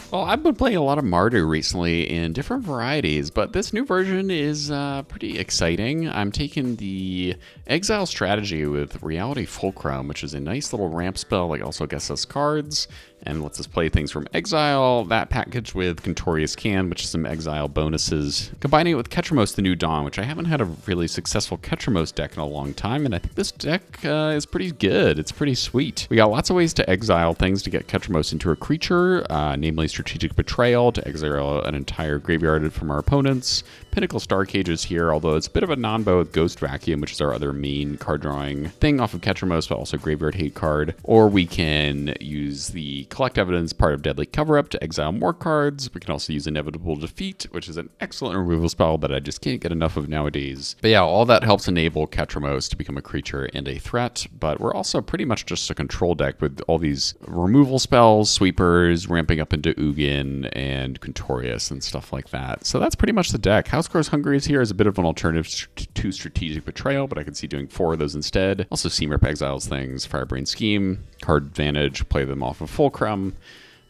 Well, I've been playing a lot of Mardu recently in different varieties, but this new version is pretty exciting. I'm taking the Exile strategy with Reality Fulcrum, which is a nice little ramp spell that also gets us cards and lets us play things from Exile. That packaged with Contorious Can, which is some Exile bonuses. Combining it with Ketramos the New Dawn, which I haven't had a really successful Ketramos deck in a long time, and I think this deck is pretty good. It's pretty sweet. We got lots of ways to exile things to get Ketramos into a creature, namely Strategic Betrayal to exile an entire graveyard from our opponents. Pinnacle Star Cages here, although it's a bit of a non-bow with Ghost Vacuum, which is our other main card drawing thing off of Ketramos, but also Graveyard Hate card. Or we can use the Collect Evidence part of Deadly Cover-Up to exile more cards. We can also use Inevitable Defeat, which is an excellent removal spell that I just can't get enough of nowadays. But yeah, all that helps enable Ketramos to become a creature and a threat, but we're also pretty much just a control deck with all these removal spells, sweepers, ramping up into Ugin and Contorious and stuff like that. So that's pretty much the deck. Housegrow's Hungry is here as a bit of an alternative to Strategic Betrayal, but I could see doing 4 of those instead. Also, Seamrip exiles things, Firebrain Scheme, card advantage, play them off of Fulcrum.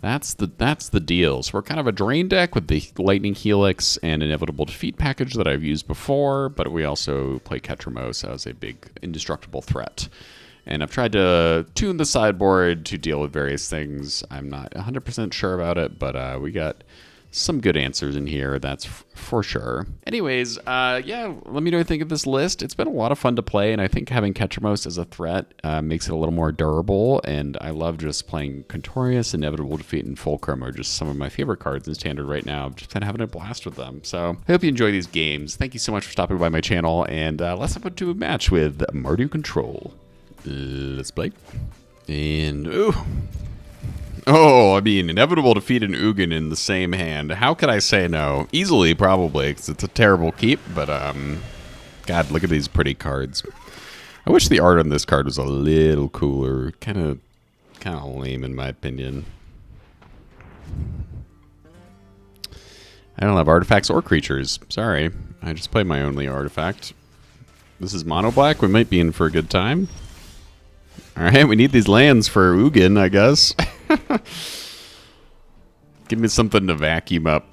That's the deal. So we're kind of a drain deck with the Lightning Helix and Inevitable Defeat package that I've used before, but we also play Ketramos as a big indestructible threat. And I've tried to tune the sideboard to deal with various things. I'm not 100% sure about it, but we got some good answers in here, that's for sure. Anyways, yeah, let me know what you think of this list. It's been a lot of fun to play, and I think having Ketramos as a threat makes it a little more durable, and I love just playing Contorious, Inevitable Defeat, and Fulcrum are just some of my favorite cards in Standard right now. I've just been having a blast with them. So I hope you enjoy these games. Thank you so much for stopping by my channel, and let's hop into a match with Mardu Control. Let's play. And, ooh. Oh, I mean, Inevitable Defeat and Ugin in the same hand. How could I say no? Easily, probably, because it's a terrible keep, but, God, look at these pretty cards. I wish the art on this card was a little cooler. Kind of lame, in my opinion. I don't have artifacts or creatures. Sorry. I just play my only artifact. This is mono black. We might be in for a good time. Alright, we need these lands for Ugin, I guess. Give me something to vacuum up.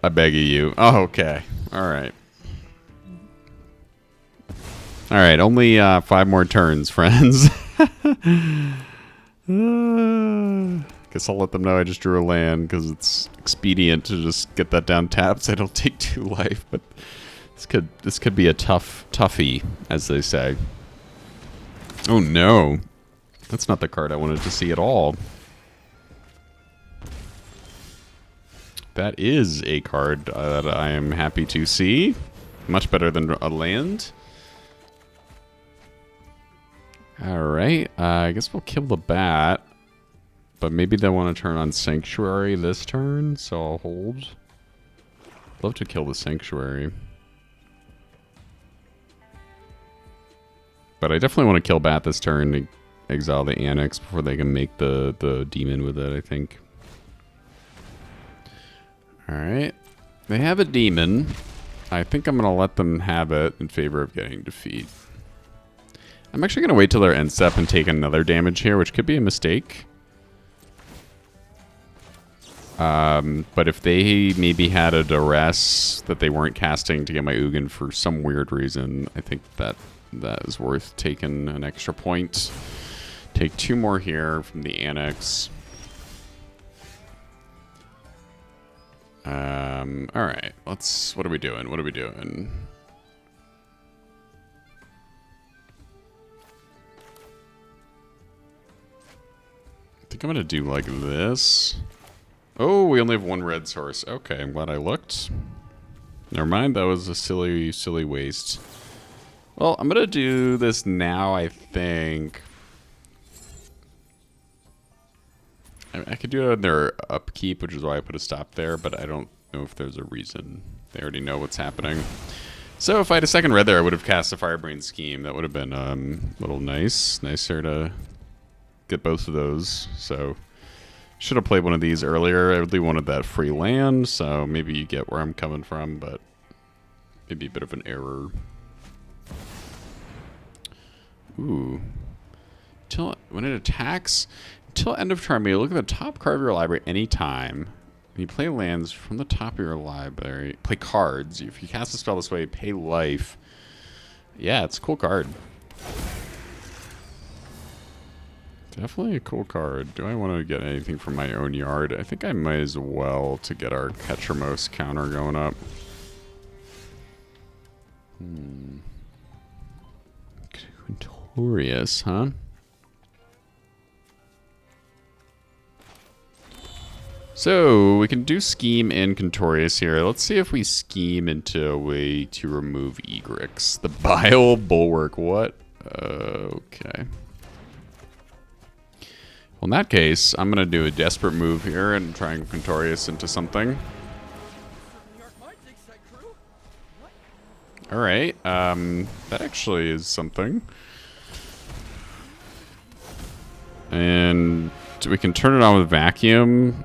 I beg of you. Oh, okay. Alright. Alright, only 5 more turns, friends. Guess I'll let them know I just drew a land, because it's expedient to just get that down tapped so I don't take 2 life, but this could be a toughie, as they say. Oh no. That's not the card I wanted to see at all. That is a card that I am happy to see. Much better than a land. Alright, I guess we'll kill the bat. But maybe they want to turn on Sanctuary this turn, so I'll hold. Love to kill the Sanctuary. But I definitely want to kill bat this turn to exile the Annex before they can make the demon with it, I think. Alright. They have a demon. I think I'm going to let them have it in favor of getting defeat. I'm actually going to wait till their end step and take another damage here, which could be a mistake. But if they maybe had a duress that they weren't casting to get my Ugin for some weird reason, I think that is worth taking an extra point. Take 2 more here from the Annex. Alright, what are we doing? What are we doing? I think I'm gonna do like this. Oh, we only have 1 red source. Okay, I'm glad I looked. Never mind, that was a silly waste. Well, I'm gonna do this now, I think. I could do it on their upkeep, which is why I put a stop there, but I don't know if there's a reason. They already know what's happening. So if I had a second red there, I would have cast a Firebrain Scheme. That would have been a little nicer to get both of those. So should have played one of these earlier. I really wanted that free land, so maybe you get where I'm coming from, but maybe a bit of an error. Ooh. When it attacks, until end of turn, you look at the top card of your library anytime. You play lands from the top of your library. Play cards. If you cast a spell this way, pay life. Yeah, it's a cool card. Definitely a cool card. Do I want to get anything from my own yard? I think I might as well to get our Ketramos counter going up. Quintorius, huh? So, we can do Scheme and Quintorius here. Let's see if we scheme into a way to remove Egrix. The Bile Bulwark, what? Okay. Well, in that case, I'm going to do a desperate move here and try and Quintorius into something. Alright, that actually is something. And we can turn it on with Vacuum.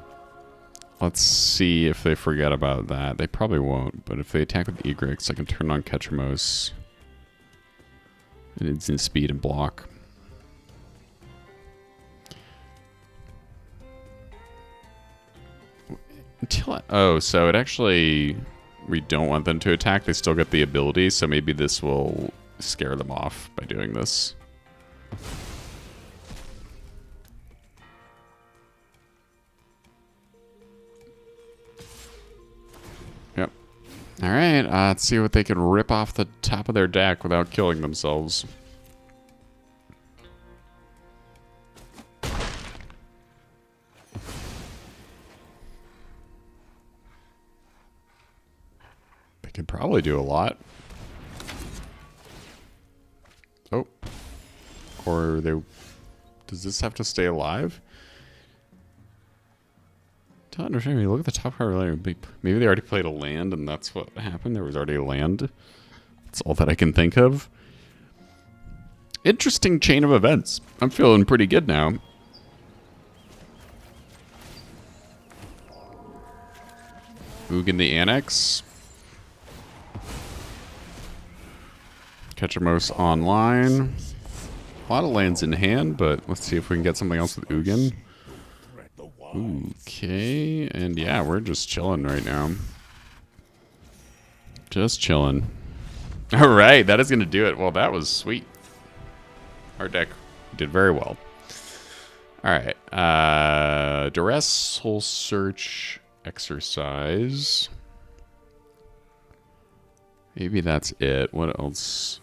Let's see if they forget about that. They probably won't, but if they attack with Egrix, I can turn on Ketramos. And it's in speed and block. Oh, so it actually... We don't want them to attack. They still get the ability, so maybe this will scare them off by doing this. Yep. Alright, let's see what they can rip off the top of their deck without killing themselves. They could probably do a lot. Oh. Or they... Does this have to stay alive? Don't understand. When you look at the top card, maybe they already played a land and that's what happened. There was already a land. That's all that I can think of. Interesting chain of events. I'm feeling pretty good now. Ugin the Annex. Ketramos online. A lot of lands in hand, but let's see if we can get something else with Ugin. Okay, and yeah, we're just chilling right now. Just chilling. Alright, that is going to do it. Well, that was sweet. Our deck did very well. Alright, Duress, Soul Search, Exercise. Maybe that's it. What else?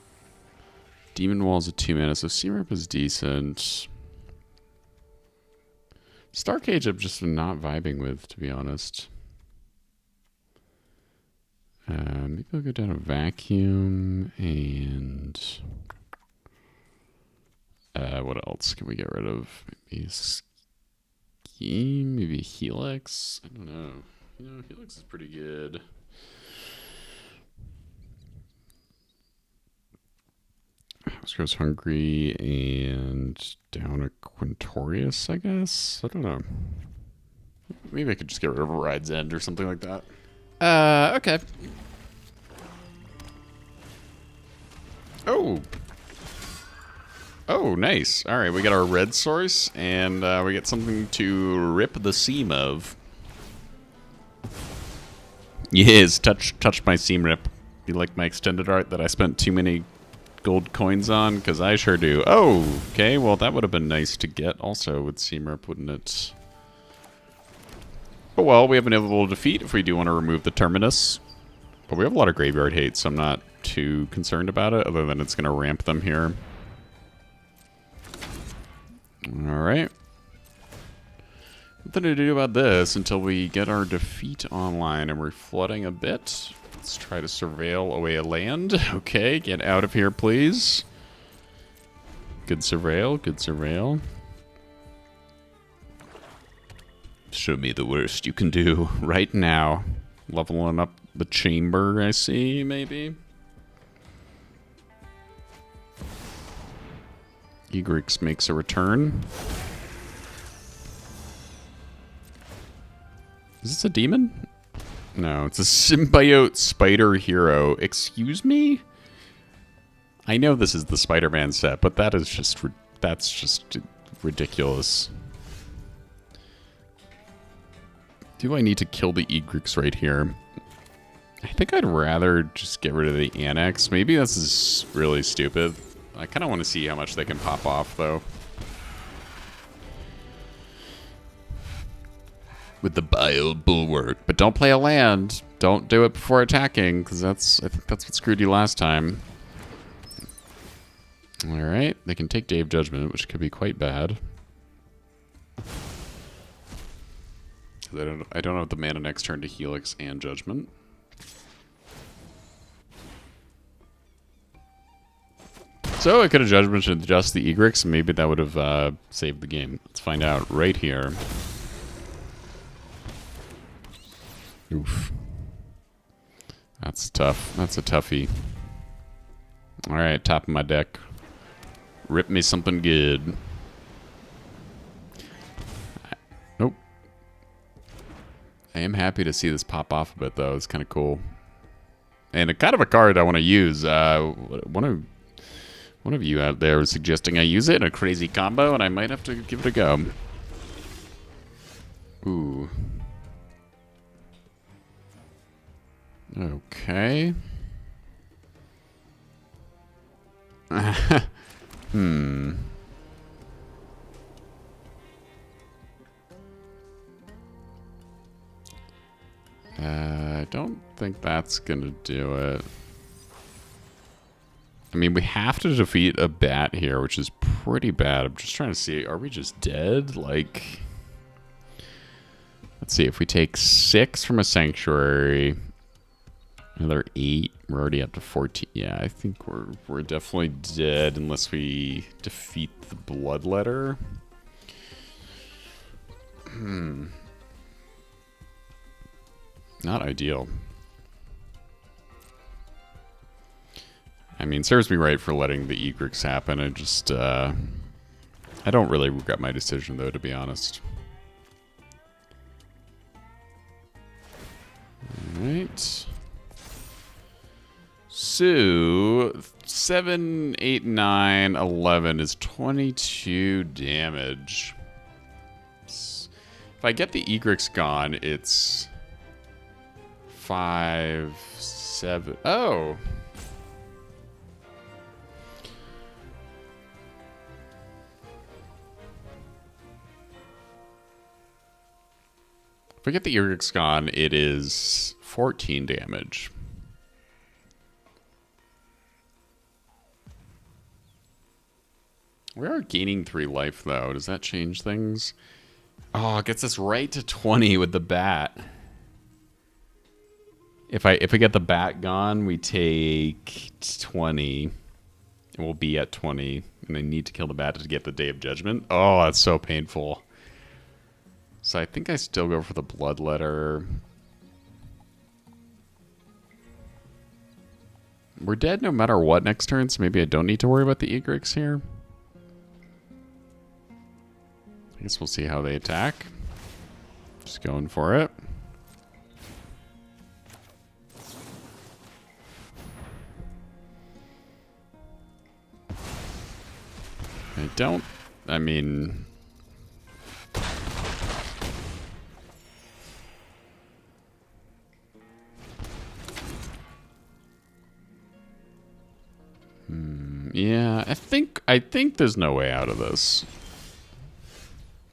Demon Wall's a 2 mana, so C-Rep is decent. Starcage I've just been not vibing with, to be honest. Maybe I'll go down to Vacuum and... what else can we get rid of? Maybe Scheme, maybe Helix? I don't know. You know, Helix is pretty good. House Grows Hungry and down a Quintorius, I guess? I don't know. Maybe I could just get rid of a Ride's End or something like that. Okay. Oh. Oh, nice. Alright, we got our red source, and we get something to rip the seam of. Yes, touch my seam rip. You like my extended art that I spent too many gold coins on? Because I sure do. Oh, okay. Well, that would have been nice to get also with seam rip, wouldn't it? But well, we have an inevitable defeat if we do want to remove the Terminus. But we have a lot of graveyard hate, so I'm not too concerned about it, other than it's going to ramp them here. Alright. Nothing to do about this until we get our defeat online, and we're flooding a bit. Let's try to surveil away a land. Okay, get out of here, please. Good surveil, good surveil. Show me the worst you can do right now. Leveling up the chamber, I see, maybe. Egrix makes a return. Is this a demon? No, it's a symbiote spider hero. Excuse me? I know this is the Spider-Man set, but that is just that's just ridiculous. Do I need to kill the egrets right here? I think I'd rather just get rid of the annex. Maybe this is really stupid. I kind of want to see how much they can pop off, though. With the bio bulwark. But don't play a land. Don't do it before attacking, because I think that's what screwed you last time. Alright, they can take Day of Judgment, which could be quite bad. I don't have the mana next turn to Helix and Judgment. So I could have Judgment to adjust the egrets, and maybe that would have saved the game. Let's find out right here. Oof. That's tough. That's a toughie. Alright, top of my deck. Rip me something good. Nope. I am happy to see this pop off a bit, though. It's kind of cool. And a kind of a card I want to use. One of you out there was suggesting I use it in a crazy combo, and I might have to give it a go. Ooh. Okay. I don't think that's gonna do it. I mean, we have to defeat a bat here, which is pretty bad. I'm just trying to see, are we just dead? Like, let's see, if we take 6 from a sanctuary, another 8, we're already up to 14. Yeah, I think we're definitely dead unless we defeat the Bloodletter. Not ideal. I mean, serves me right for letting the egrets happen. I just, I don't really regret my decision, though, to be honest. Alright. So, 7, 8, 9, 11 is 22 damage. If I get the egrets gone, it's 5, 7. Oh! If I get the egrets gone, it is 14 damage. We are gaining 3 life, though. Does that change things? Oh, it gets us right to 20 with the bat. If I get the bat gone, we take 20. And we'll be at 20. And I need to kill the bat to get the Day of Judgment. Oh, that's so painful. So I think I still go for the Bloodletter. We're dead no matter what next turn, so maybe I don't need to worry about the egrets here. I guess we'll see how they attack. Just going for it. I mean... Yeah, I think there's no way out of this.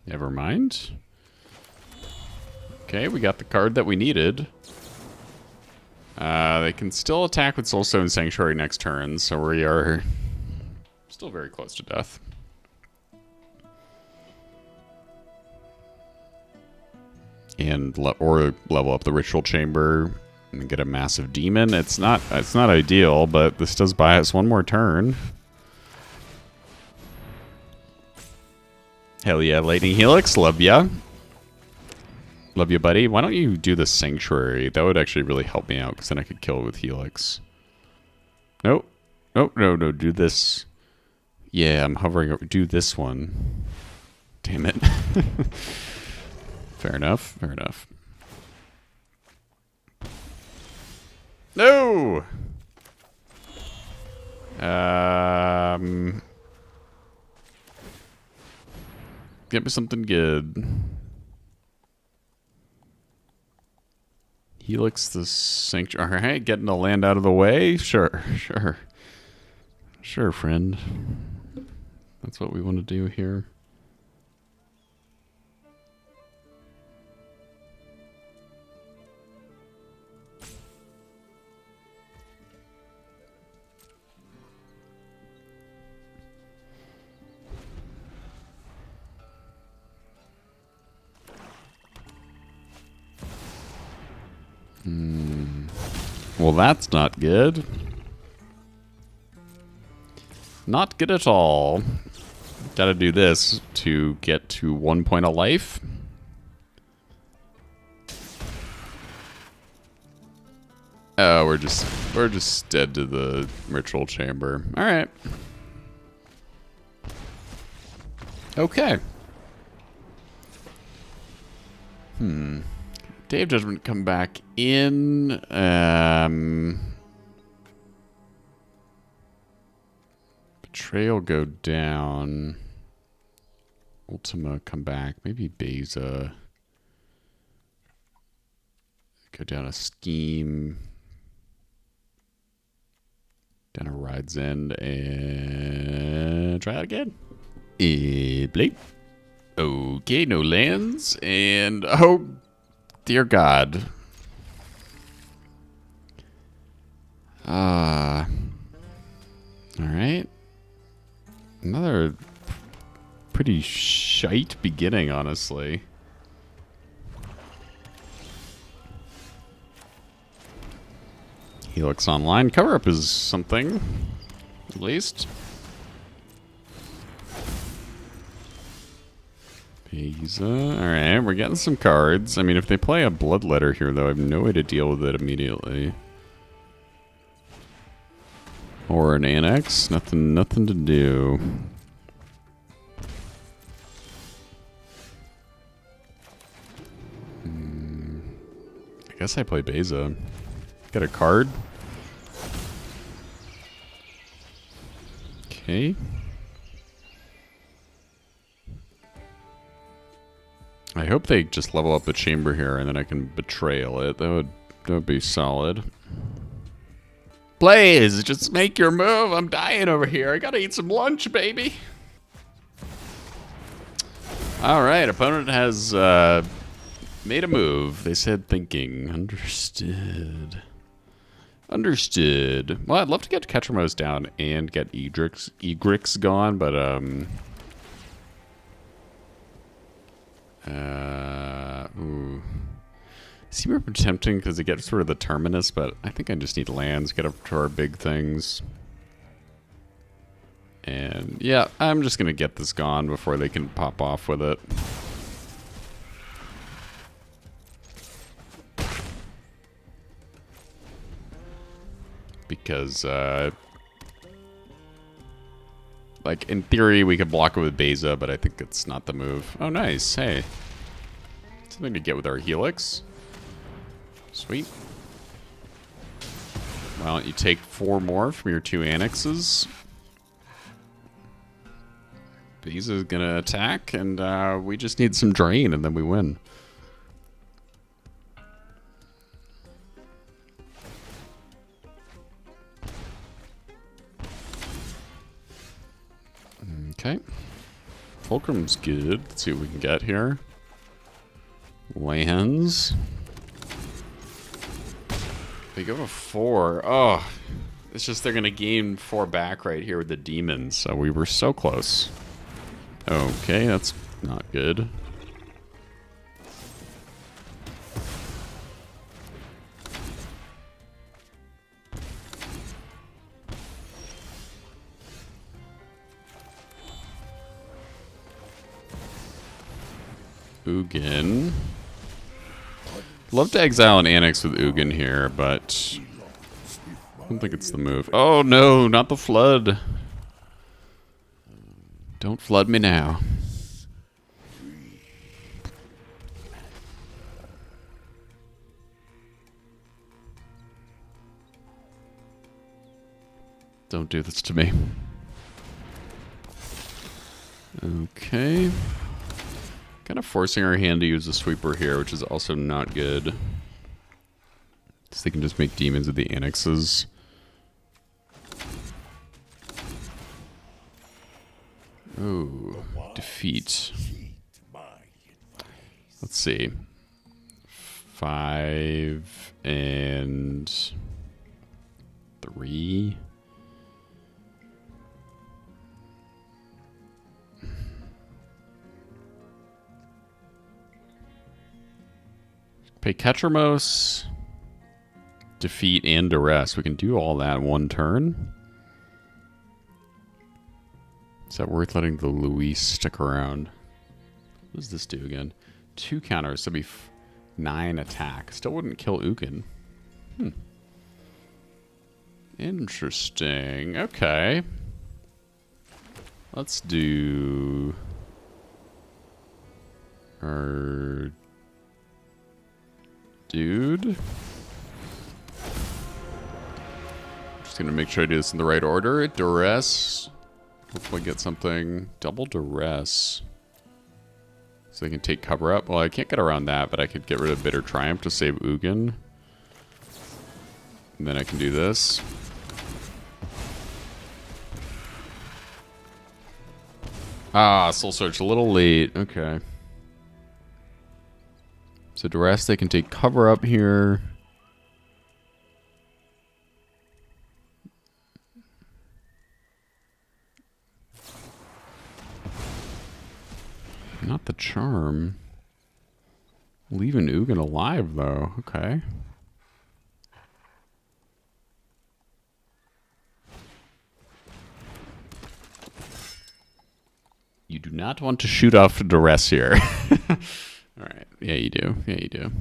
Never mind. Okay, we got the card that we needed. They can still attack with Soulstone Sanctuary next turn, so we are still very close to death. And or level up the Ritual Chamber and get a massive demon. It's not ideal, but this does buy us one more turn. Hell yeah, Lightning Helix, love ya. Love you, buddy. Why don't you do the Sanctuary? That would actually really help me out, because then I could kill it with Helix. Nope. Nope, no, do this. Yeah, I'm hovering over. Do this one. Damn it. Fair enough, fair enough. No! Get me something good. Helix the Sanctuary. All right, getting the land out of the way. Sure. Sure, friend. That's what we want to do here. Well, that's not good. Not good at all. Gotta do this to get to 1 point of life. Oh, we're just dead to the ritual chamber. All right. Okay. Day of Judgment come back in. Betrayal go down. Ultima come back. Maybe Beza. Go down a Scheme. Down a Ride's End. And try it again. Blade. Okay, no lands. And oh, dear God. All right. Another pretty shite beginning, honestly. Helix Online. Cover up is something, at least. Beza. Alright, we're getting some cards. I mean, if they play a Bloodletter here, though, I have no way to deal with it immediately. Or an Annex. Nothing to do. I guess I play Beza. Get a card. Okay. I hope they just level up the chamber here and then I can betrayal it. That would be solid. Blaze, just make your move. I'm dying over here. I gotta eat some lunch, baby. Alright, opponent has made a move. They said thinking. Understood. Understood. Well, I'd love to get Ketramos down and get Egrix gone, but ooh. Super tempting because it gets sort of the terminus, but I think I just need lands, get up to our big things. And yeah, I'm just gonna get this gone before they can pop off with it. Because like in theory we could block it with Beza, but I think it's not the move. Oh nice, hey. Something to get with our Helix. Sweet. Why don't you take 4 more from your 2 annexes? Beza's gonna attack, and we just need some drain, and then we win. Okay. Fulcrum's good. Let's see what we can get here. Lands. They go to 4. Oh, it's just they're going to gain 4 back right here with the demons. So we were so close. Okay, that's not good. Ugin. Love to exile an Annex with Ugin here, but I don't think it's the move. Oh no, not the flood. Don't flood me now. Don't do this to me. Okay. Kind of forcing our hand to use the sweeper here, which is also not good. So they can just make demons with the annexes. Oh, defeat. Let's see. 5 and 3. Pay Ketramos, defeat, and duress. We can do all that in one turn. Is that worth letting the Luis stick around? What does this do again? 2 counters, so it'd be 9 attack. Still wouldn't kill Ugin. Interesting. Okay. Let's do our dude. Just gonna make sure I do this in the right order. Duress. Hopefully get something. Double duress. So they can take cover up. Well, I can't get around that, but I could get rid of Bitter Triumph to save Ugin. And then I can do this. Ah, Soul Search a little late. Okay. So duress, they can take cover up here. Not the charm. Leaving Ugin alive, though. Okay. You do not want to shoot off duress here. All right. Yeah, you do. Yeah, you do.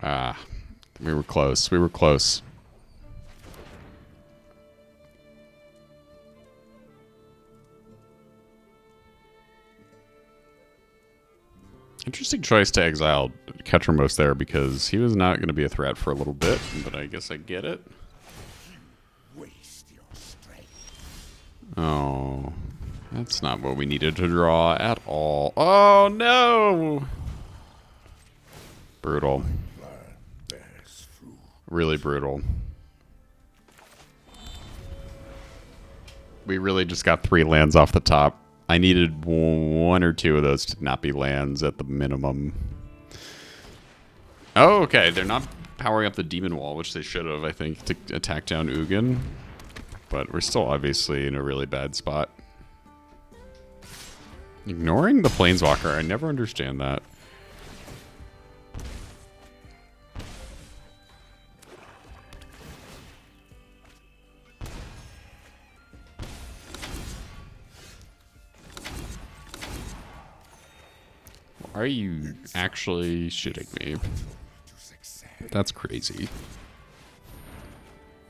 Ah, we were close. We were close. Interesting choice to exile Ketramos there because he was not going to be a threat for a little bit, but I guess I get it. Oh, that's not what we needed to draw at all. Oh, no! Brutal. Really brutal. We really just got 3 lands off the top. I needed 1 or 2 of those to not be lands at the minimum. Oh, okay. They're not powering up the Demon Wall, which they should have, I think, to attack down Ugin. But we're still obviously in a really bad spot. Ignoring the Planeswalker, I never understand that. Are you actually shitting me? That's crazy.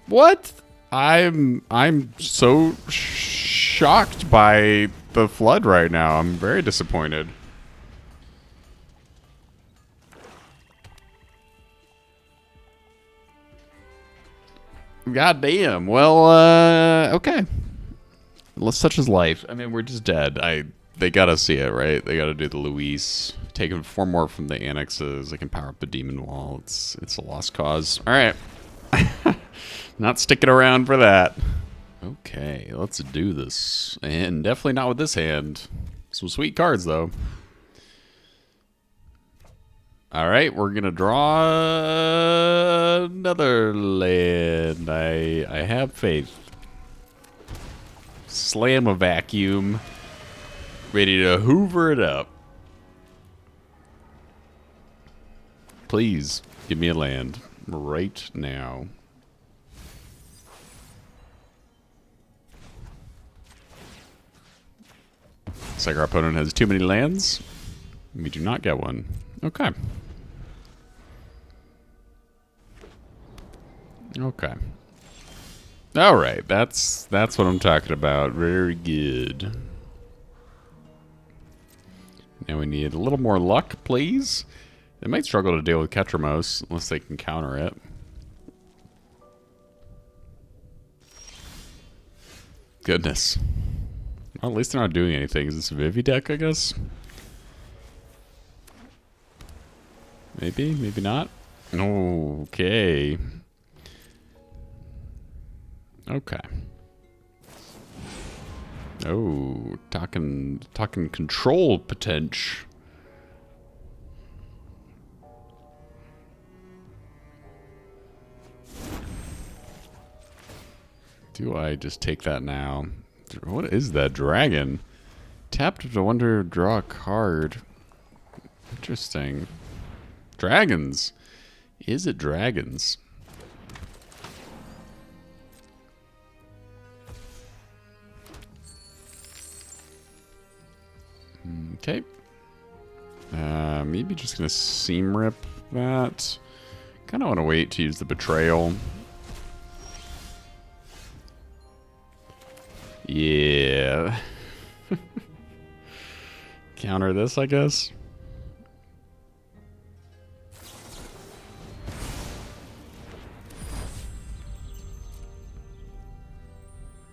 What? I'm so shocked by the flood right now. I'm very disappointed. God damn. Well, okay. Such is life. I mean, we're just dead. They gotta see it, right? They gotta do the Luis. Taking 4 more from the annexes. They can power up the Demon Wall. It's a lost cause. All right. Not sticking around for that. Okay, let's do this. And definitely not with this hand. Some sweet cards, though. All right, we're going to draw another land. I have faith. Slam a vacuum. Ready to hoover it up. Please, give me a land right now. Looks like our opponent has too many lands. We do not get one. Okay. Okay. All right, that's what I'm talking about. Very good. Now we need a little more luck, please. They might struggle to deal with Ketramos unless they can counter it. Goodness. Well, at least they're not doing anything. Is this a Vivi deck, I guess? Maybe, maybe not. Okay. Okay. Oh, talking control potential. Do I just take that now? What is that dragon? Tapped to wonder, draw a card. Interesting. Dragons. Is it dragons? Okay. Maybe just gonna seam rip that. Kind of want to wait to use the betrayal. Yeah. Counter this, I guess.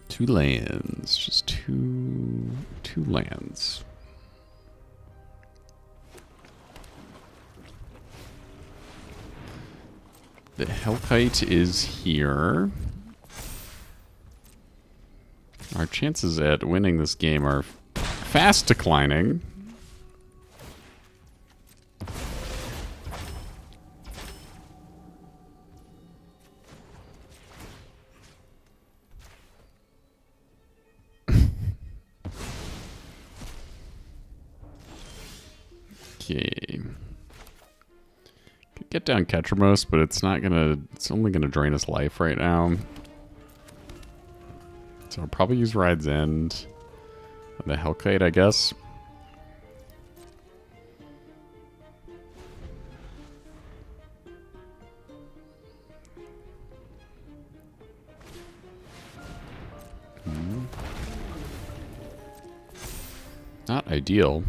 Two lands. Just two lands. The Hellkite is here. Our chances at winning this game are fast declining. Okay. Could get down Ketramos, but it's not gonna. It's only gonna drain us life right now. So I'll probably use Ride's End. And the Hellkite, I guess. Not ideal.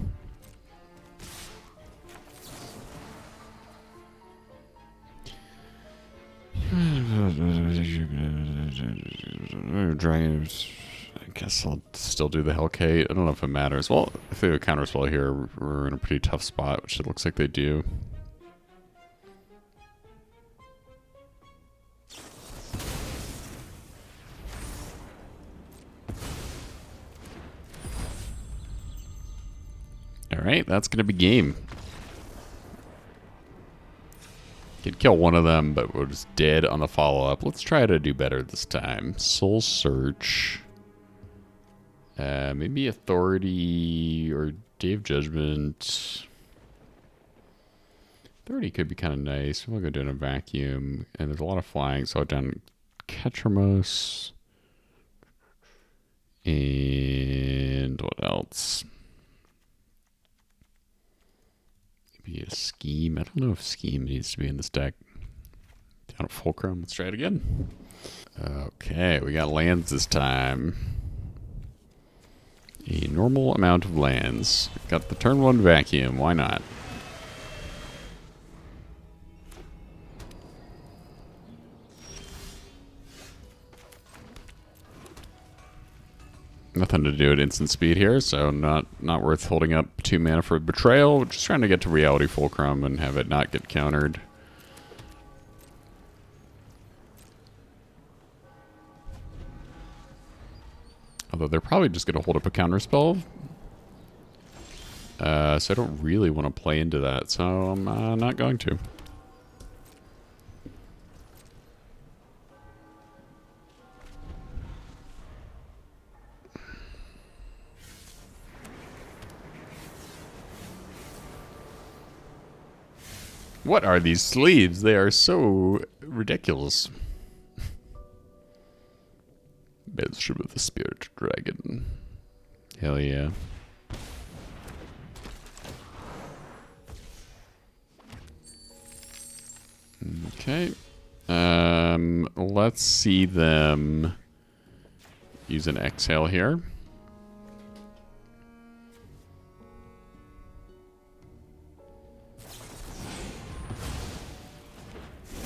I guess I'll still do the Hellkite. I don't know if it matters. Well, if they have a counterspell here, we're in a pretty tough spot, which it looks like they do. Alright, that's going to be game. Could kill one of them, but we're just dead on the follow-up. Let's try to do better this time. Soul Search. Maybe Authority or Day of Judgment. Authority could be kind of nice. We'll go down a vacuum. And there's a lot of flying, so I'll down Ketramos. And what else? Maybe a Scheme. I don't know if Scheme needs to be in this deck. Down at Fulcrum. Let's try it again. Okay, we got lands this time. A normal amount of lands. Got the turn one vacuum. Why not? Nothing to do at instant speed here, so not worth holding up 2 mana for Betrayal. Just trying to get to Reality Fulcrum and have it not get countered. Although they're probably just going to hold up a counterspell. So I don't really want to play into that, so I'm not going to. What are these sleeves? They are so ridiculous. Bedstrom of the Spirit Dragon. Hell yeah. Okay. Let's see them use an Exile here.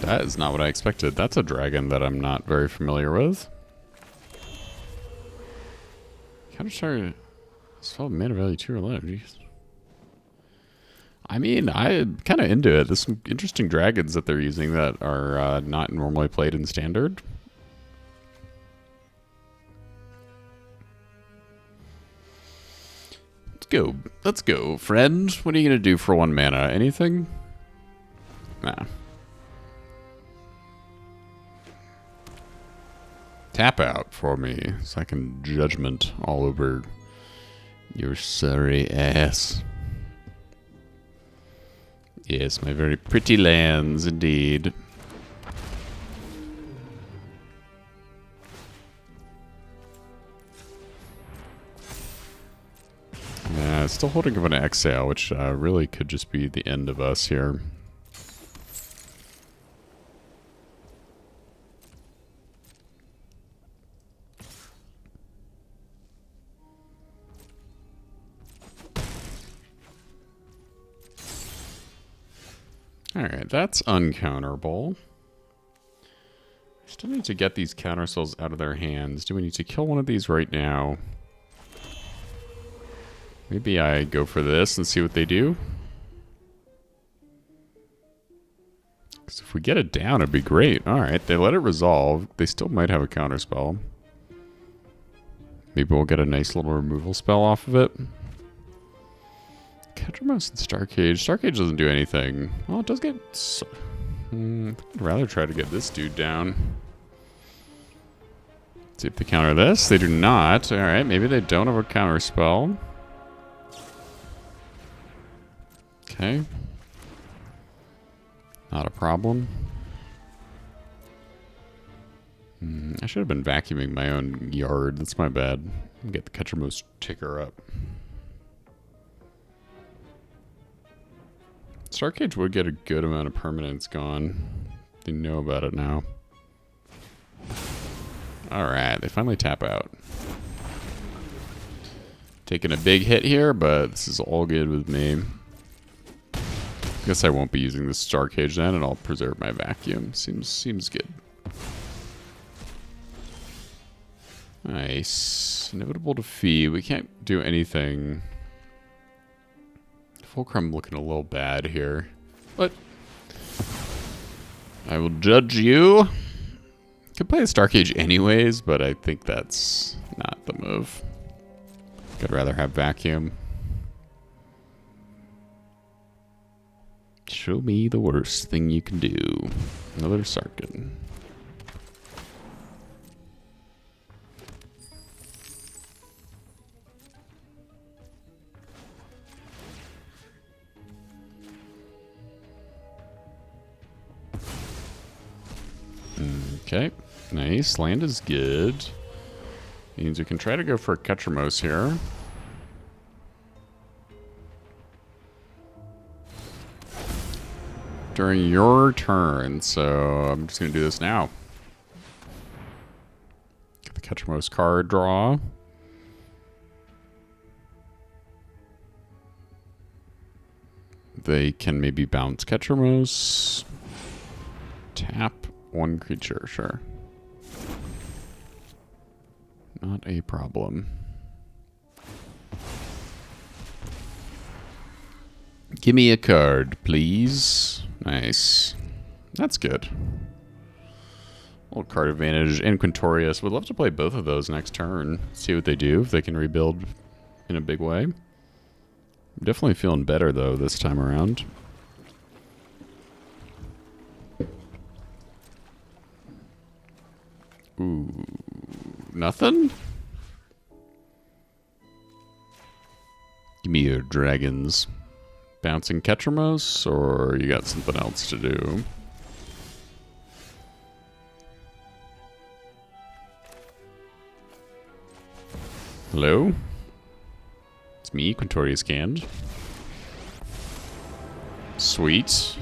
That is not what I expected. That's a dragon that I'm not very familiar with. Counter-Strike. Spell mana value 2 or low. Jeez. I mean, I'm kind of into it. There's some interesting dragons that they're using that are not normally played in Standard. Let's go. Let's go, friend. What are you going to do for 1 mana? Anything? Nah. Tap out for me so I can judgment all over your sorry ass. Yes, my very pretty lands, indeed. Yeah, still holding up an Exile, which really could just be the end of us here. Alright, that's uncounterable. I still need to get these counter spells out of their hands. Do we need to kill one of these right now? Maybe I go for this and see what they do. Because if we get it down, it'd be great. Alright, they let it resolve. They still might have a counter spell. Maybe we'll get a nice little removal spell off of it. Ketramos and Starcage. Starcage doesn't do anything. Well, it does get... I'd rather try to get this dude down. See if they counter this. They do not. Alright, maybe they don't have a counter spell. Okay. Not a problem. I should have been vacuuming my own yard. That's my bad. Get the Ketramos ticker up. Starcage would get a good amount of permanence gone. They know about it now. Alright, they finally tap out. Taking a big hit here, but this is all good with me. Guess I won't be using this Starcage then, and I'll preserve my vacuum. Seems good. Nice. Inevitable defeat. We can't do anything. Fulcrum looking a little bad here. But I will judge you. Could play a Starcage anyways, but I think that's not the move. I'd rather have vacuum. Show me the worst thing you can do. Another Sarkin. Okay, nice. Land is good. Means we can try to go for a Ketramos here. During your turn, so I'm just going to do this now. Get the Ketramos card draw. They can maybe bounce Ketramos. Tap one creature, sure. Not a problem. Give me a card, please. Nice. That's good. A little card advantage. And Quintorius. Would love to play both of those next turn. See what they do, if they can rebuild in a big way. I'm definitely feeling better, though, this time around. Ooh. Nothing? Give me your dragons. Bouncing Ketramos, or you got something else to do? Hello? It's me, Quintorius Canned. Sweet.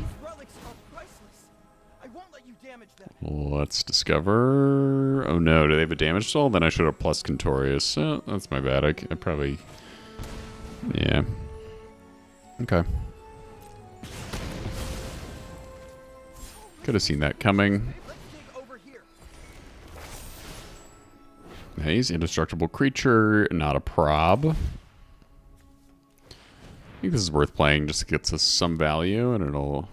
Let's discover... Oh no, do they have a damage spell? Then I should have plus Quintorius. Oh, that's my bad. I probably... Yeah. Okay. Could have seen that coming. Nice. Indestructible creature. Not a prob. think this is worth playing, just gets us some value, and it'll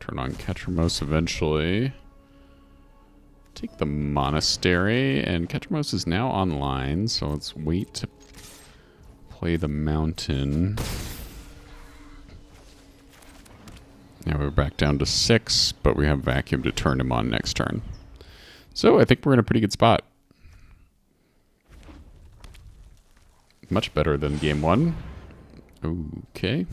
turn on Ketramos eventually. Take the monastery, and Ketramos is now online, so let's wait to play the mountain. Now we're back down to 6, but we have vacuum to turn him on next turn. So I think we're in a pretty good spot. Much better than game 1. Okay.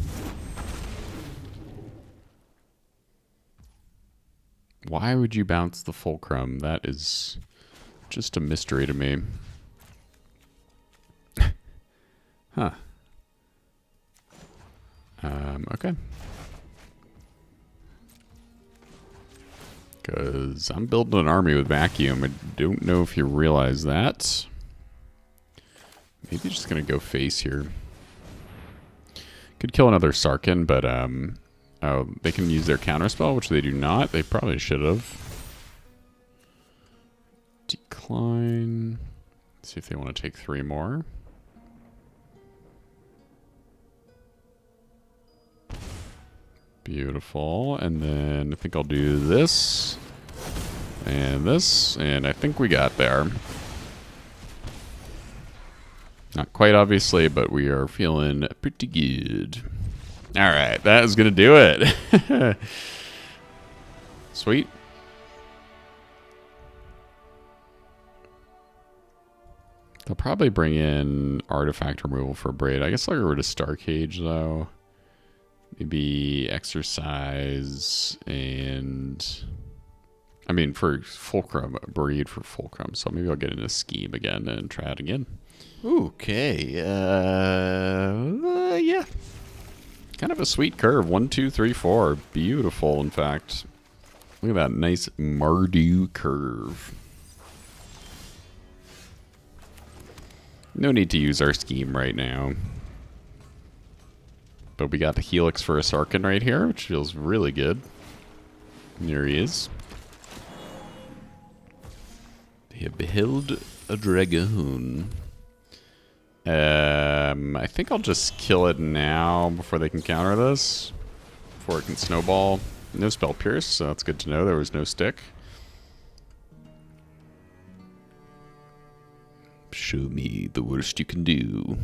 Why would you bounce the fulcrum? That is just a mystery to me. Huh. Okay. Because I'm building an army with vacuum. I don't know if you realize that. Maybe just going to go face here. Could kill another Sarkin, but oh, they can use their counterspell, which they do not. They probably should have. Decline. Let's see if they want to take 3 more. Beautiful. And then I think I'll do this. And this. And I think we got there. Not quite, obviously, but we are feeling pretty good. All right, that is going to do it. Sweet. They'll probably bring in artifact removal for Braid. I guess I'll go rid of Star Cage, though. Maybe Exercise and... I mean, for Fulcrum, Braid for Fulcrum. So maybe I'll get into Scheme again and try it again. Okay, yeah. Kind of a sweet curve. 1, 2, 3, 4. Beautiful, in fact. Look at that nice Mardu curve. No need to use our scheme right now. But we got the Helix for a Sarkin right here, which feels really good. There he is. They have beheld a Dragoon. I think I'll just kill it now before they can counter this. Before it can snowball. No spell pierce, so that's good to know. There was no stick. Show me the worst you can do.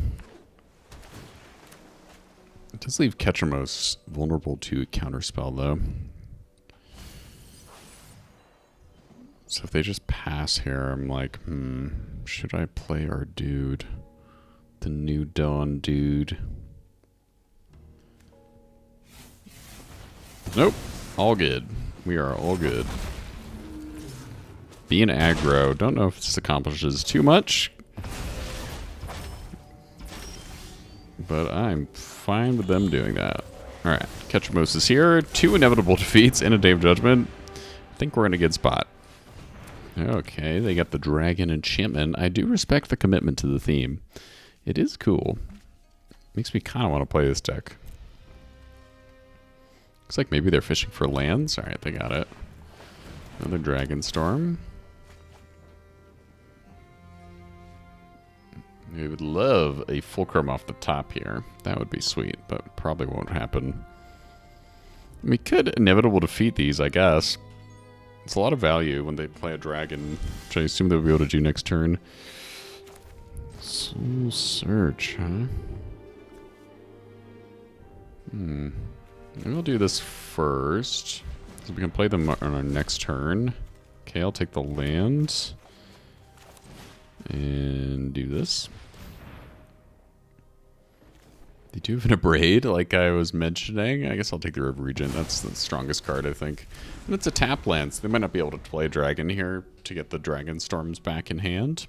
It does leave Ketramos vulnerable to a counterspell, though. So if they just pass here, I'm like, should I play our dude? The New Dawn dude. Nope. All good. We are all good. Being aggro. Don't know if this accomplishes too much. But I'm fine with them doing that. Alright. Ketramos is here. 2 inevitable defeats and a Day of Judgment. I think we're in a good spot. Okay, they got the Dragon Enchantment. I do respect the commitment to the theme. It is cool. Makes me kind of want to play this deck. Looks like maybe they're fishing for lands. Alright, they got it. Another Dragon Storm. We would love a Fulcrum off the top here. That would be sweet, but probably won't happen. We could inevitable defeat these, I guess. It's a lot of value when they play a dragon, which I assume they'll be able to do next turn. Soul Search, huh? Maybe we'll do this first. So we can play them on our next turn. Okay, I'll take the land. And do this. They do have an Abrade, like I was mentioning. I guess I'll take the River Regent. That's the strongest card, I think. And it's a tap land, so they might not be able to play Dragon here to get the Dragon Storms back in hand.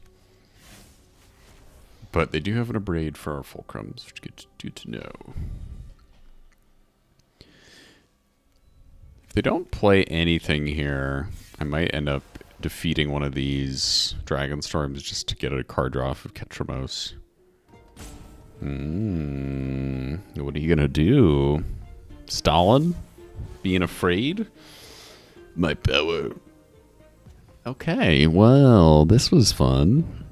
But they do have an Abrade for our Fulcrums, which is good to know. If they don't play anything here, I might end up defeating one of these Dragon Storms just to get a card draw off of Ketramos. What are you gonna do? Stalin? Being afraid? My power. Okay, well, this was fun.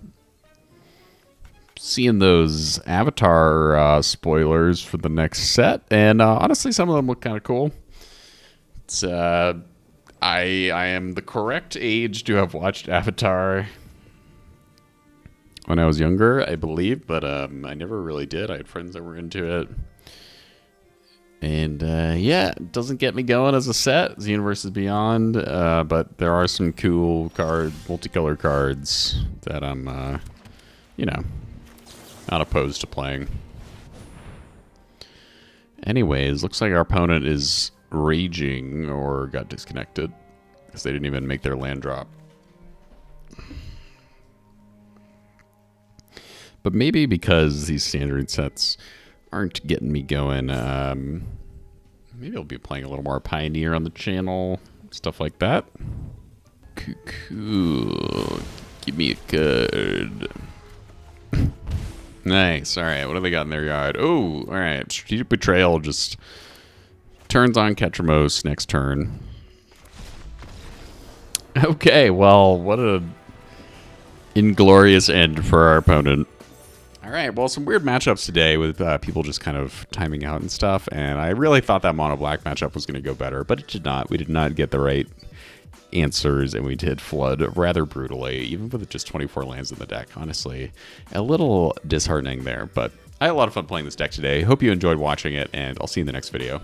seeing those Avatar spoilers for the next set, and honestly, some of them look kind of cool. It's I am the correct age to have watched Avatar when I was younger, I believe, but I never really did. I had friends that were into it. And yeah, it doesn't get me going as a set, The Universe is Beyond, but there are some cool multicolor cards that I'm, you know, not opposed to playing. Anyways, looks like our opponent is raging or got disconnected because they didn't even make their land drop. But maybe because these standard sets aren't getting me going, maybe I'll be playing a little more Pioneer on the channel, stuff like that. Cool. Give me a card. Nice. All right, what do they got in their yard? Oh, all right. Strategic Betrayal just turns on Ketramos next turn. Okay, well, what a inglorious end for our opponent. All right, well, some weird matchups today with people just kind of timing out and stuff, and I really thought that mono black matchup was going to go better, but it did not. We did not get the right answers, and we did flood rather brutally, even with just 24 lands in the deck. Honestly, a little disheartening there, but I had a lot of fun playing this deck today. Hope you enjoyed watching it, and I'll see you in the next video.